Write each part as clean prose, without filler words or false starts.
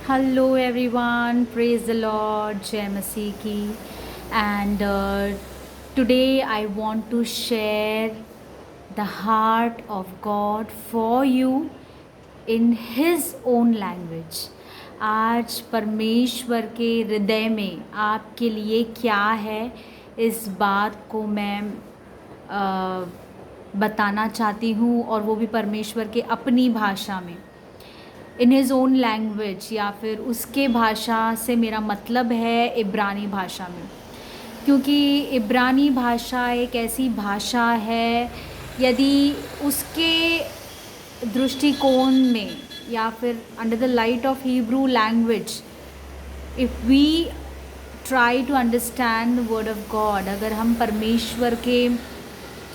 Hello everyone, praise the Lord, Jai Masih ki. And today I want to share the heart of God for you in His own language. आज परमेश्वर के हृदय में आपके लिए क्या है, इस बात को मैं बताना चाहती हूँ, और वो भी परमेश्वर के अपनी भाषा में, इन हिज ओन लैंग्वेज, या फिर उसके भाषा से मेरा मतलब है इब्रानी भाषा में, क्योंकि इब्रानी भाषा एक ऐसी भाषा है, यदि उसके दृष्टिकोण में या फिर under the light of Hebrew language, if we try to understand the word of God, अगर हम परमेश्वर के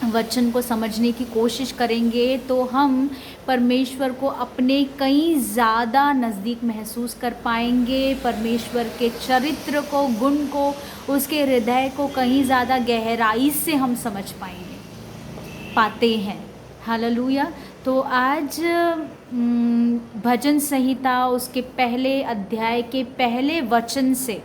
वचन को समझने की कोशिश करेंगे तो हम परमेश्वर को अपने कई ज़्यादा नज़दीक महसूस कर पाएंगे, परमेश्वर के चरित्र को, गुण को, उसके हृदय को कहीं ज़्यादा गहराई से हम समझ पाते हैं। हालेलुया। तो आज भजन संहिता उसके पहले अध्याय के पहले वचन से,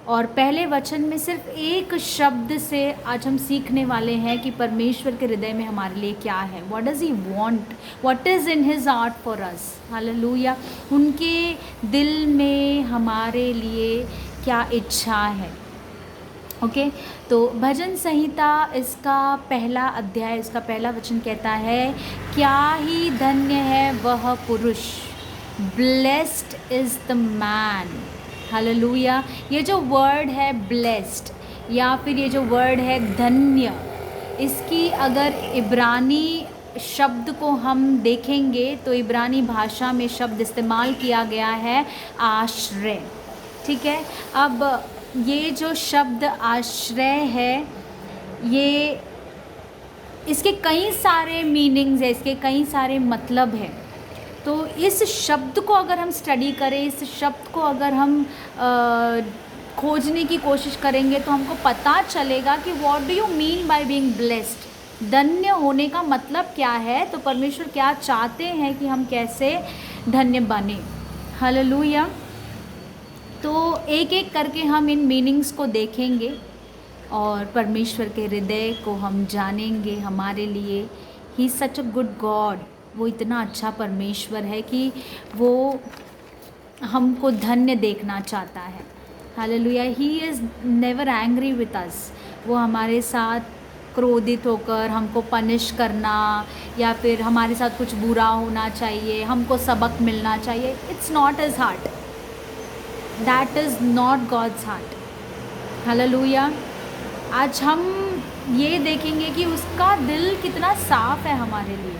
और पहले वचन में सिर्फ एक शब्द से आज हम सीखने वाले हैं कि परमेश्वर के हृदय में हमारे लिए क्या है। What does he want, what is in his heart for us. Hallelujah. उनके दिल में हमारे लिए क्या इच्छा है। ओके तो भजन संहिता इसका पहला अध्याय, इसका पहला वचन कहता है, क्या ही धन्य है वह पुरुष, blessed is the man. Hallelujah. ये जो वर्ड है ब्लेस्ड, या फिर ये जो वर्ड है धन्य, इसकी अगर इब्रानी शब्द को हम देखेंगे तो इब्रानी भाषा में शब्द इस्तेमाल किया गया है आश्रय। ठीक है। अब ये जो शब्द आश्रय है, ये इसके कई सारे मीनिंग्स है, इसके कई सारे मतलब हैं। तो इस शब्द को अगर हम स्टडी करें, इस शब्द को अगर हम खोजने की कोशिश करेंगे तो हमको पता चलेगा कि what do you mean by being blessed. धन्य होने का मतलब क्या है, तो परमेश्वर क्या चाहते हैं कि हम कैसे धन्य बने। हालेलुया। तो एक एक करके हम इन मीनिंग्स को देखेंगे और परमेश्वर के हृदय को हम जानेंगे। हमारे लिए ही सच अ गुड गॉड, वो इतना अच्छा परमेश्वर है कि वो हमको धन्य देखना चाहता है। Hallelujah. He is never angry with us. वो हमारे साथ क्रोधित होकर हमको पनिश करना, या फिर हमारे साथ कुछ बुरा होना चाहिए, हमको सबक मिलना चाहिए, it's not his heart. That is not God's heart. Hallelujah. आज हम ये देखेंगे कि उसका दिल कितना साफ़ है हमारे लिए।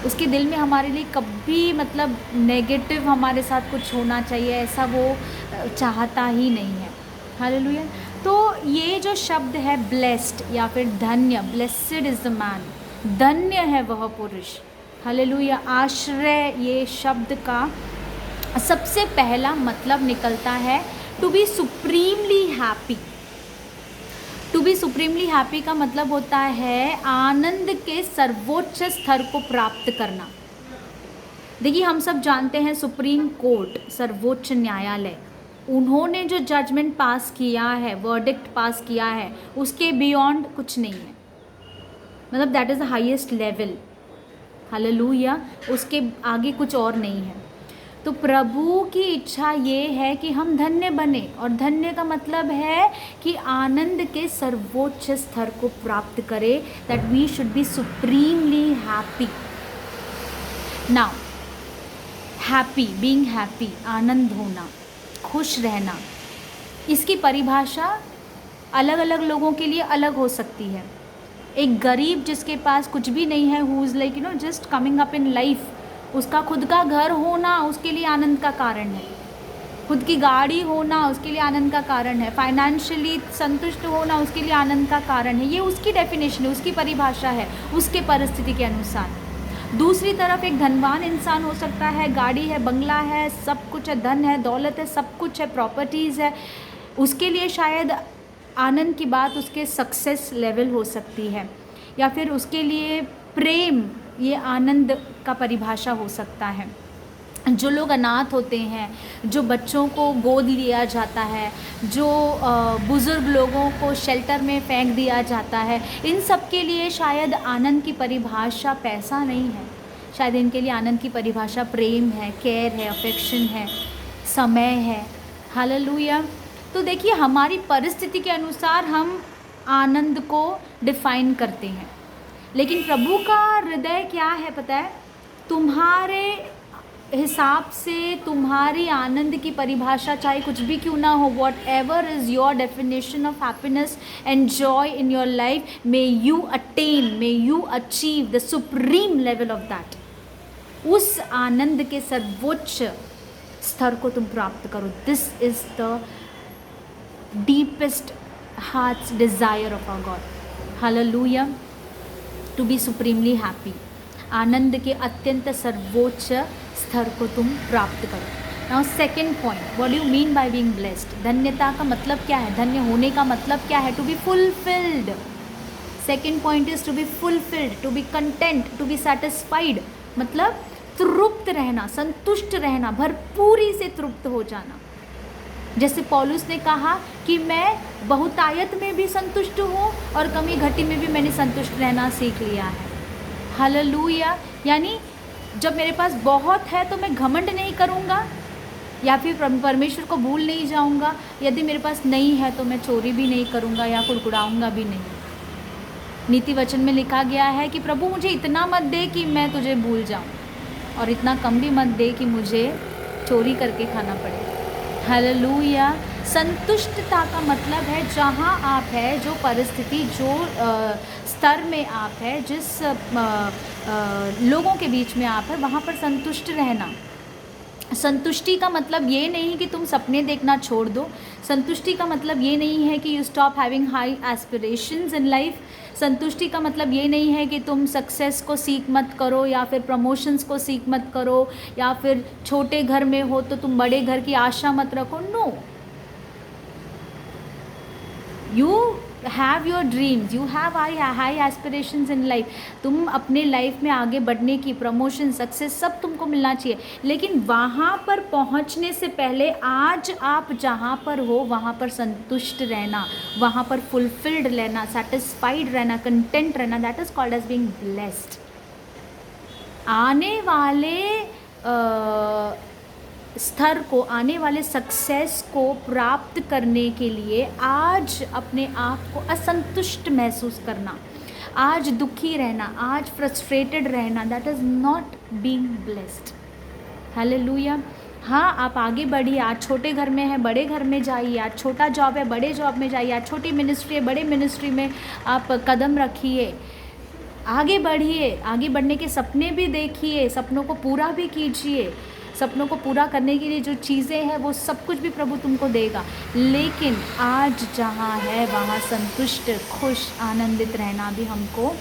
उसके दिल में हमारे लिए कभी मतलब नेगेटिव हमारे साथ कुछ होना चाहिए, ऐसा वो चाहता ही नहीं है। हालेलुया। तो ये जो शब्द है ब्लेस्ड या फिर धन्य, ब्लेस्ड इज़ द मैन, धन्य है वह पुरुष। हालेलुया। आश्रय, ये शब्द का सबसे पहला मतलब निकलता है to be supremely happy. To be supremely happy का मतलब होता है आनंद के सर्वोच्च स्तर को प्राप्त करना। देखिए, हम सब जानते हैं सुप्रीम कोर्ट, सर्वोच्च न्यायालय, उन्होंने जो जजमेंट पास किया है, वर्डिक्ट पास किया है, उसके बियॉन्ड कुछ नहीं है। मतलब that is the highest level. Hallelujah. उसके आगे कुछ और नहीं है। तो प्रभु की इच्छा ये है कि हम धन्य बने, और धन्य का मतलब है कि आनंद के सर्वोच्च स्तर को प्राप्त करें, that we should be supremely happy. Now happy, being happy, आनंद होना, खुश रहना, इसकी परिभाषा अलग अलग लोगों के लिए अलग हो सकती है। एक गरीब जिसके पास कुछ भी नहीं है, who is like just coming up in life, उसका खुद का घर होना उसके लिए आनंद का कारण है, खुद की गाड़ी होना उसके लिए आनंद का कारण है, फाइनेंशियली संतुष्ट होना उसके लिए आनंद का कारण है। ये उसकी डेफिनेशन है, उसकी परिभाषा है, उसके परिस्थिति के अनुसार। दूसरी तरफ एक धनवान इंसान हो सकता है, गाड़ी है, बंगला है, सब कुछ है, धन है, दौलत है, सब कुछ है, प्रॉपर्टीज़ है, उसके लिए शायद आनंद की बात उसके सक्सेस लेवल हो सकती है, या फिर उसके लिए प्रेम, ये आनंद का परिभाषा हो सकता है। जो लोग अनाथ होते हैं, जो बच्चों को गोद लिया जाता है, जो बुज़ुर्ग लोगों को शेल्टर में फेंक दिया जाता है, इन सब के लिए शायद आनंद की परिभाषा पैसा नहीं है। शायद इनके लिए आनंद की परिभाषा प्रेम है, केयर है, अफेक्शन है, समय है। हालेलुया। तो देखिए, हमारी परिस्थिति के अनुसार हम आनंद को डिफ़ाइन करते हैं, लेकिन प्रभु का हृदय क्या है पता है? तुम्हारे हिसाब से तुम्हारी आनंद की परिभाषा चाहे कुछ भी क्यों ना हो, whatever is your definition of happiness and joy in your life, may you attain, may you achieve the supreme level of that. उस आनंद के सर्वोच्च स्तर को तुम प्राप्त करो। This is the deepest heart's desire of our God. Hallelujah. To be supremely happy, आनंद के अत्यंत सर्वोच्च स्तर को तुम प्राप्त करो। Now second point, what do you mean by being blessed? धन्यता का मतलब क्या है? धन्य होने का मतलब क्या है? To be fulfilled. Second point is to be fulfilled, to be content, to be satisfied, मतलब तृप्त रहना, संतुष्ट रहना, भरपूरी से तृप्त हो जाना। जैसे पौलुस ने कहा कि मैं बहुतायत में भी संतुष्ट हूँ और कमी घटी में भी मैंने संतुष्ट रहना सीख लिया है। हालेलुया। यानी जब मेरे पास बहुत है तो मैं घमंड नहीं करूँगा या फिर परमेश्वर को भूल नहीं जाऊँगा। यदि मेरे पास नहीं है तो मैं चोरी भी नहीं करूँगा या कुड़कुड़ाऊँगा भी नहीं। नीति वचन में लिखा गया है कि प्रभु मुझे इतना मत दे कि मैं तुझे भूल जाऊँ, और इतना कम भी मत दे कि मुझे चोरी करके खाना पड़े। हालेलुया। संतुष्टता का मतलब है जहाँ आप है, जो परिस्थिति, जो स्तर में आप है, जिस लोगों के बीच में आप है, वहाँ पर संतुष्ट रहना। संतुष्टि का मतलब ये नहीं कि तुम सपने देखना छोड़ दो। संतुष्टि का मतलब ये नहीं है कि you stop having high aspirations in life. संतुष्टि का मतलब ये नहीं है कि तुम सक्सेस को सीख मत करो या फिर प्रमोशंस को सीख मत करो या फिर छोटे घर में हो तो तुम बड़े घर की आशा मत रखो। No, you have your dreams, you have high aspirations in life. तुम अपने लाइफ में आगे बढ़ने की, प्रमोशन, सक्सेस सब तुमको मिलना चाहिए, लेकिन वहाँ पर पहुँचने से पहले आज आप जहाँ पर हो वहाँ पर संतुष्ट रहना, वहाँ पर फुलफिल्ड रहना, सेटिस्फाइड रहना, कंटेंट रहना। That is called as being blessed. आने वाले स्तर को, आने वाले सक्सेस को प्राप्त करने के लिए आज अपने आप को असंतुष्ट महसूस करना, आज दुखी रहना, आज फ्रस्ट्रेटेड रहना, that is not being blessed. Hallelujah. हाँ, आप आगे बढ़िए। आज छोटे घर में है, बड़े घर में जाइए। आज छोटा जॉब है, बड़े जॉब में जाइए। आज छोटी मिनिस्ट्री है, बड़े मिनिस्ट्री में आप कदम रखिए। आगे बढ़िए, आगे बढ़ने के सपने भी देखिए, सपनों को पूरा भी कीजिए। सपनों को पूरा करने के लिए जो चीज़ें हैं वो सब कुछ भी प्रभु तुमको देगा, लेकिन आज जहाँ है वहाँ संतुष्ट, खुश, आनंदित रहना भी हमको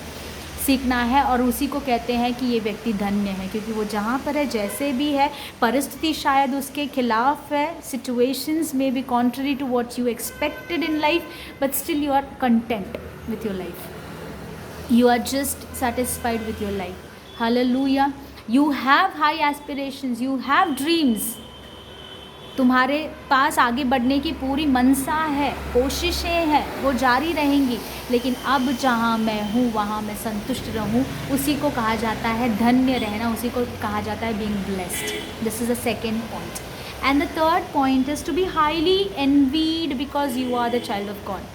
सीखना है। और उसी को कहते हैं कि ये व्यक्ति धन्य है, क्योंकि वो जहाँ पर है, जैसे भी है, परिस्थिति शायद उसके खिलाफ है, सिचुएशंस में be contrary to what you expected in life, but still you are content with your life, you are just satisfied with your life. Hallelujah. You have high aspirations, you have dreams. तुम्हारे पास आगे बढ़ने की पूरी मनसा है, कोशिशें हैं, वो जारी रहेंगी, लेकिन अब जहाँ मैं हूँ वहाँ मैं संतुष्ट रहूँ, उसी को कहा जाता है धन्य रहना, उसी को कहा जाता है being blessed. This is the second point. And the third point is to be highly envied because you are the child of God.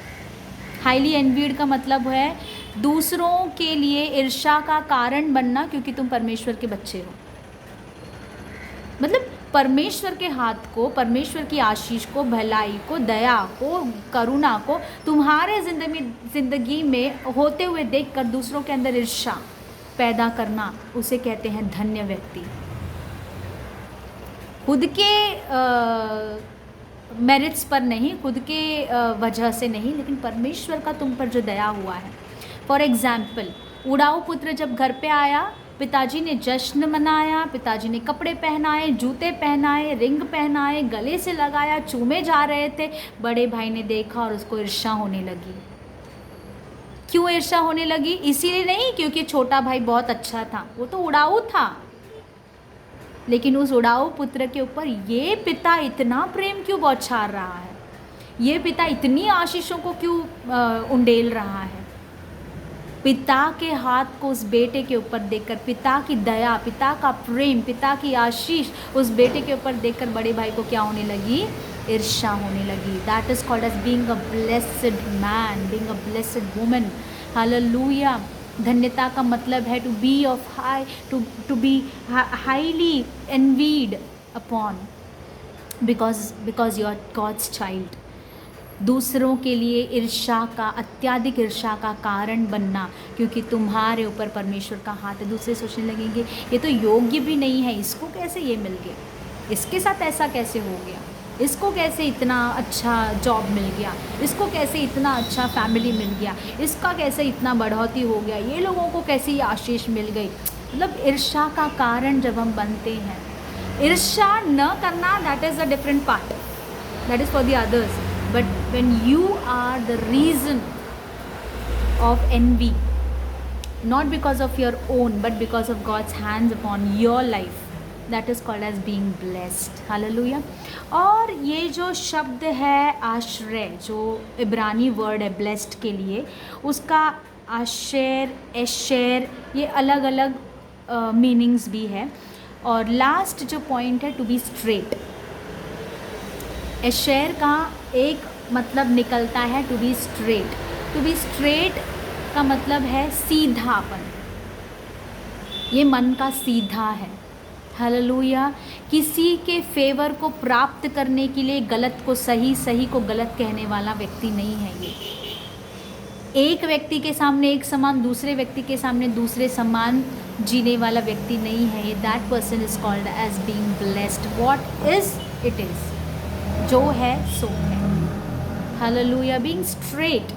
Highly envied का मतलब है दूसरों के लिए ईर्ष्या का कारण बनना, क्योंकि तुम परमेश्वर के बच्चे हो। मतलब परमेश्वर के हाथ को, परमेश्वर की आशीष को, भलाई को, दया को, करुणा को तुम्हारे ज़िंदगी में होते हुए देखकर दूसरों के अंदर ईर्ष्या पैदा करना, उसे कहते हैं धन्य व्यक्ति। खुद के मेरिट्स पर नहीं, खुद के वजह से नहीं, लेकिन परमेश्वर का तुम पर जो दया हुआ है। फॉर एग्ज़ाम्पल, उड़ाऊ पुत्र जब घर पे आया, पिताजी ने जश्न मनाया, पिताजी ने कपड़े पहनाए, जूते पहनाए, रिंग पहनाए, गले से लगाया, चूमे जा रहे थे। बड़े भाई ने देखा और उसको ईर्ष्या होने लगी। क्यों ईर्ष्या होने लगी? इसीलिए नहीं क्योंकि छोटा भाई बहुत अच्छा था, वो तो उड़ाऊ था, लेकिन उस उड़ाऊ पुत्र के ऊपर ये पिता इतना प्रेम क्यों बौछार रहा है, ये पिता इतनी आशीषों को क्यों उंडेल रहा है। पिता के हाथ को उस बेटे के ऊपर देखकर, पिता की दया, पिता का प्रेम, पिता की आशीष उस बेटे के ऊपर देखकर बड़े भाई को क्या होने लगी, ईर्ष्या होने लगी। That is called as being a blessed man, being a blessed woman. Hallelujah. धन्यता का मतलब है to be of high, to be highly envied upon, because you are God's child. दूसरों के लिए ईर्ष्या का, अत्यधिक ईर्ष्या का कारण बनना, क्योंकि तुम्हारे ऊपर परमेश्वर का हाथ है। दूसरे सोचने लगेंगे ये तो योग्य भी नहीं है, इसको कैसे ये मिल गया, इसके साथ ऐसा कैसे हो गया, इसको कैसे इतना अच्छा जॉब मिल गया, इसको कैसे इतना अच्छा फैमिली मिल गया, इसका कैसे इतना बढ़ोतरी हो गया, ये लोगों को कैसे ये आशीष मिल गई। मतलब ईर्ष्या का कारण जब हम बनते हैं, ईर्ष्या न करना that is a different part, that is for the others. But when you are the reason of envy, not because of your own, but because of God's hands upon your life, that is called as being blessed. Hallelujah. और ये जो शब्द है आश्रय, जो इब्रानी word है blessed के लिए, उसका आशेर, एशेर, ये अलग अलग मीनिंग्स भी है। और लास्ट जो पॉइंट है टू बी स्ट्रेट। एशेर का एक मतलब निकलता है to be straight. To be straight का मतलब है सीधापन, ये मन का सीधा है। हालेलुया। किसी के फेवर को प्राप्त करने के लिए गलत को सही, सही को गलत कहने वाला व्यक्ति नहीं है ये। एक व्यक्ति के सामने एक समान, दूसरे व्यक्ति के सामने दूसरे समान जीने वाला व्यक्ति नहीं है ये। That person is called as being blessed. What is it is, जो है सो है। Hallelujah. Being straight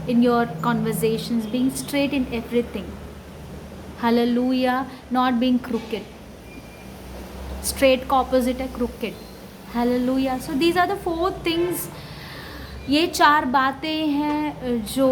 in your conversations, being straight in everything. Hallelujah. Not being crooked. Straight का opposite है crooked. Hallelujah. So these are the 4 things. ये 4 बातें हैं जो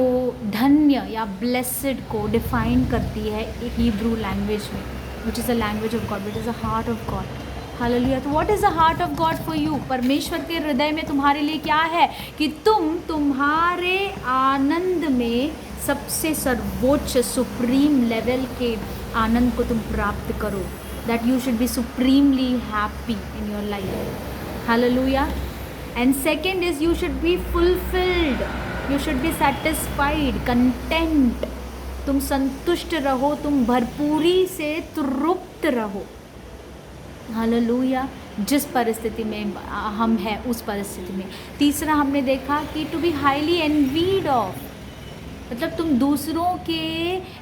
धन्य या blessed को define करती है Hebrew language में, which is a language of God, which is the heart of God. Hallelujah. तो what is the heart of God for you? परमेश्वर के हृदय में तुम्हारे लिए क्या है कि तुम तुम्हारे आनंद में सबसे सर्वोच्च सुप्रीम लेवल के आनंद को तुम प्राप्त करो। That you should be supremely happy in your life. Hallelujah. And second is you should be fulfilled, you should be satisfied, content. तुम संतुष्ट रहो, तुम भरपूरी से तृप्त रहो। हालेलुया। जिस परिस्थिति में हम हैं उस परिस्थिति में। तीसरा हमने देखा कि टू बी हाईली एनवीड ऑफ, मतलब तुम दूसरों के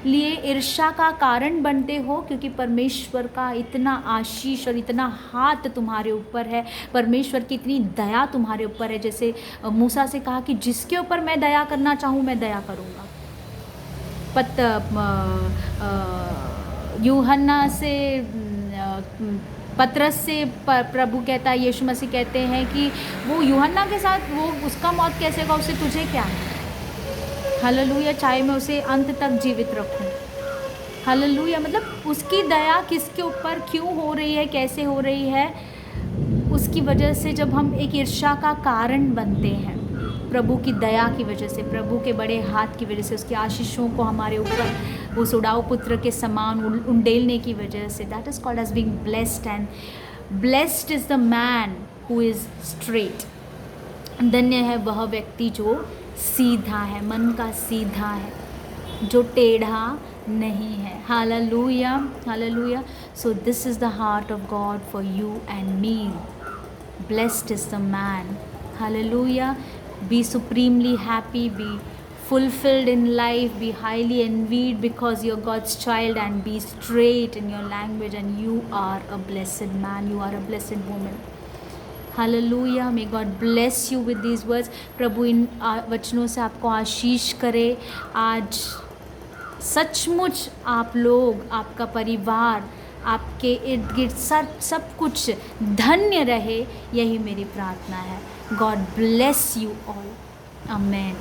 लिए ईर्ष्या का कारण बनते हो, क्योंकि परमेश्वर का इतना आशीष और इतना हाथ तुम्हारे ऊपर है, परमेश्वर की इतनी दया तुम्हारे ऊपर है। जैसे मूसा से कहा कि जिसके ऊपर मैं दया करना चाहूँ मैं दया करूँगा। यूहन्ना से पतरस से प्रभु कहता है, यीशु मसीह कहते हैं कि वो यूहन्ना के साथ वो उसका मौत कैसे होगा, उससे तुझे क्या है। हालेलुया। चाहे मैं उसे अंत तक जीवित रखूं। हालेलुया। मतलब उसकी दया किसके ऊपर क्यों हो रही है, कैसे हो रही है, उसकी वजह से जब हम एक ईर्ष्या का कारण बनते हैं, प्रभु की दया की वजह से, प्रभु के बड़े हाथ की वजह से, उसकी आशीषों को हमारे ऊपर उस उड़ाऊ पुत्र के समान उंडेलने की वजह से, that is called as being blessed. And blessed is the man who is straight. धन्य है वह व्यक्ति जो सीधा है, मन का सीधा है, जो टेढ़ा नहीं है। Hallelujah. Hallelujah. So this is the heart of God for you and me. Blessed is the man. Hallelujah. Be supremely happy, be fulfilled in life, be highly envied because you're God's child, and be straight in your language, and you are a blessed man, you are a blessed woman. Hallelujah. May God bless you with these words. प्रभु इन वचनों से आपको आशीष करे। आज सचमुच आप लोग, आपका परिवार, आपके इर्द गिर्द सब कुछ धन्य रहे, यही मेरी प्रार्थना है। God bless you all. Amen.